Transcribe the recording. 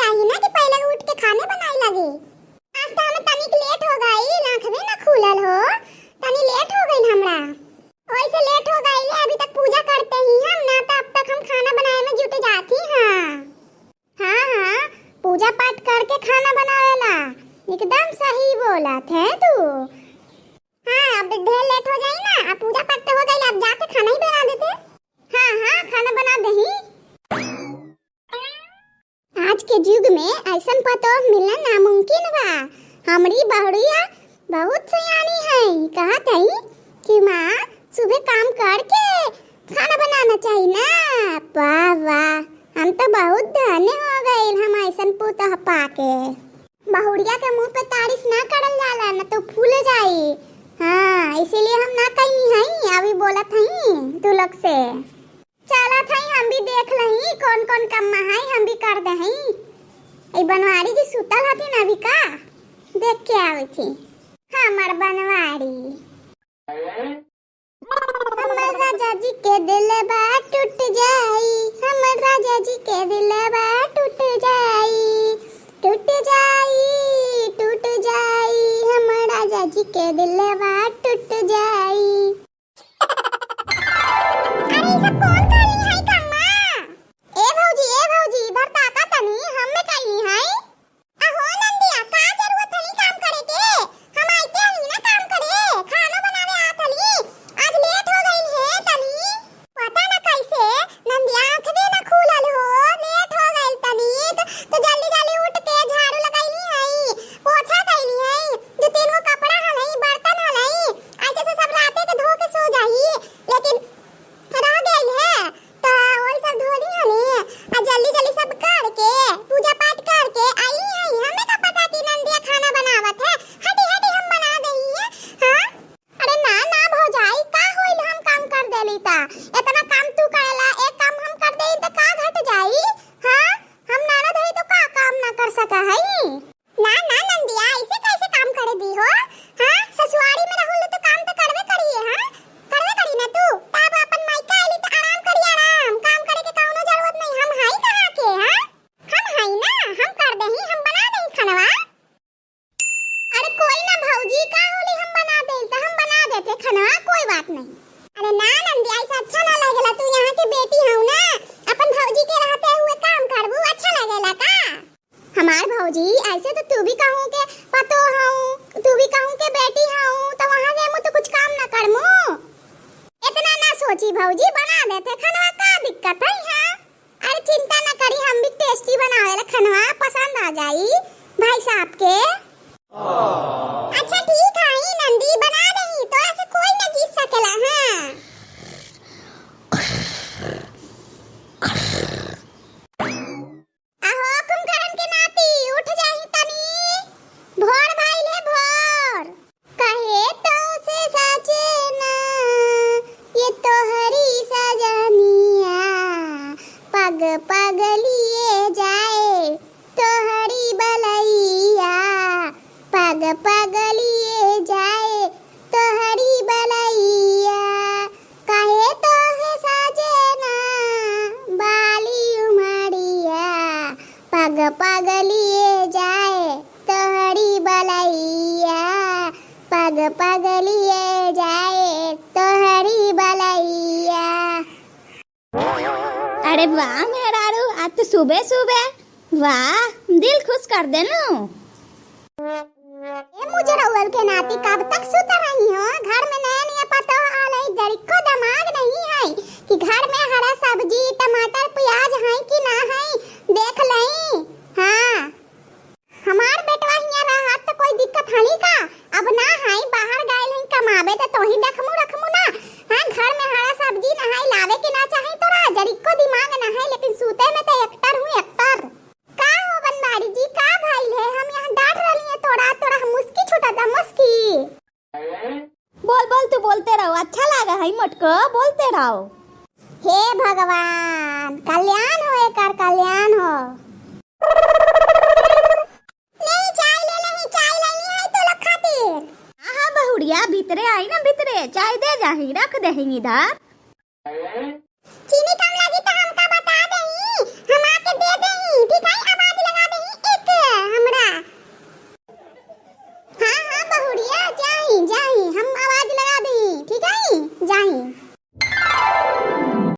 चाहिए ना कि पहले उठ के खाने बनाए लगे। आज तो हमें तनिक लेट हो गई, आंखें ना खुलल हो, तनी लेट हो गई हमरा। वैसे लेट हो गई है, अभी तक पूजा करते ही हम ना, तो अब तक हम खाना बनाए में जुट जाती। हाँ, पूजा पाठ करके खाना बनावेला, एकदम सही बोला थे तू। हाँ, अब ढेर लेट हो जाई ना, अब पूजा पाठ तो हो गई, अब जाके खाना ही बना देते। हाँ, खाना बना दही। आज के युग में ऐसन पतो मिलना नामुमकिन बा। हमारी बहुड़िया बहुत सयानी है, कहत है कि माँ सुबह काम करके खाना बनाना चाहिए ना। वाह वाह, हम तो बहुत धन्य हो गए हम ऐसन पुतह पाके। बहुड़िया के मुंह पे तारीफ ना करल जाला ना तो फूल जाई। हाँ, इसीलिए हम ना कहीं हैं, अभी बोलत हई तू लोग से। चला था हम भी देख लही कौन कौन काम है, हम भी कर दे हई। ए बनवारी जी सुतल हथी ना, अभी का देख के आवे थी हमर बनवारी। हमर राजा जी के दिल बा टूट जाई, हमर राजा जी के दिल बा टूट जाई, टूट जाई, टूट जाई, हमर राजा जी के दिल बा टूट जाई। अरे ये सब कौन कर रही है कम्मा? ए भौजी इधर ताका तनी, हम में कहीं है। अहो नंदिया, का जरूरत है काम करे के? हम आइते ही ना काम करे, खाना बनावे आत हली। आज लेट हो गई है तनी, पता ना कैसे नंदिया आंखें ना खुलल हो, लेट हो गई तनी, तो जल्दी जल्दी उठ के झाड़ू लगाईली है, पोछा कईली है, दो तीन गो कपड़ा हलई, बर्तन हलई, ऐसे से सब राते के धो के सो जाई, लेकिन रह गई है तो वही सब धोली हली। आ जल्दी जल्दी सब करके पूजा पाठ करके आई है। हमें का पता कि नंदिया खाना बनावत है, हटी हम बना दही है। हां, अरे ना भौजाई, का होइल हम काम कर देली ता, इतना काम तू करेला, एक काम हम कर देई त का घट जाई? हां, हम ना रही तो का काम ना कर सका है। ना नंदिया, ऐसे कैसे काम करे दी हो? हां, ससुरारी में रहूल तो काम तो करबे करिए। हां, करबे करी ना तू, तब अपन मायका आइली तो आराम करिए, आराम काम करे के कौनो जरूरत नहीं। हम हाई कहां के? हां, हम हाई ना, हम कर देही, हम बना देही खानवा। अरे कोई ना भौजी, का होली हम बना देही तो हम बना देते खानवा, कोई बात नहीं। अरे ना नंदिया, ऐसा अच्छा ना लगेला, तू यहाँ के बेटी हऊ ना, अपन भौजी के रहते हुए काम करबू, अच्छा लगेला का? हमार भौजी ऐसे तो तू भी कहूं के पतो हूं, तू भी कहूं के बेटी हूं, तो वहां जेमु तो कुछ काम ना करमु। इतना ना सोची भौजी, बना देते खानवा, का दिक्कत है? हां, अरे चिंता ना करी, हम भी टेस्टी बनावेला खानवा, पसंद आ जाई भाई साहब के। अच्छा ठीक है नंदी, बना दही, तो ऐसे कोई ना जीत सकेला। हां, आहो कुमकरण के नाती, उठ जाही तनी, भोर भाईले भोर। कहे तो से सजना ये तो हरी सजनिया, पग पग लिए जाए तो हरी बलैया, पग पग लिए जाए तो हरी बलैया। कहे तो है सजना बाली उमड़िया, पग पग लिए जाए तो हरी बलैया, पग पग लिए जाए तो हरी बलैया। अरे वाह मेहरारू, आज तो सुबह सुबह वाह, दिल खुश कर देनु। ये मुझे रउल के नाती कब तक सुत रही हो? घर में नया पतो आले, जरी को दिमाग नहीं है कि घर में हरा सब्जी टमाटर प्याज है कि ना है, देख लई। हां, हमार बेटवा हिया रहत तो कोई दिक्कत हनी का? अब ना है, बाहर गए हैं कमावे तो ही देखमु रखमु ना। हां, घर में हरा सब्जी ना है, लावे के ना चाहे तोरा, जरी को दिमाग ना है, लेकिन सूते में तो एक्टर हूं एक्टर। का हो बनवारी जी, का भइल है? हम यहां डांट रहली है तोरा मुस्की छूटा था, मुस्की। बोल तू बोलते रहो, अच्छा लगा है मटको, बोलते रहो। हे भगवान, कल्याण हो, एकर कल्याण हो। नहीं चाय ले नहीं, चाय लेनी है तो लोग खातिर। हाँ बहुड़िया, भीतरे आई ना, भीतरे चाय दे जाही, रख देही इधर। चीनी कम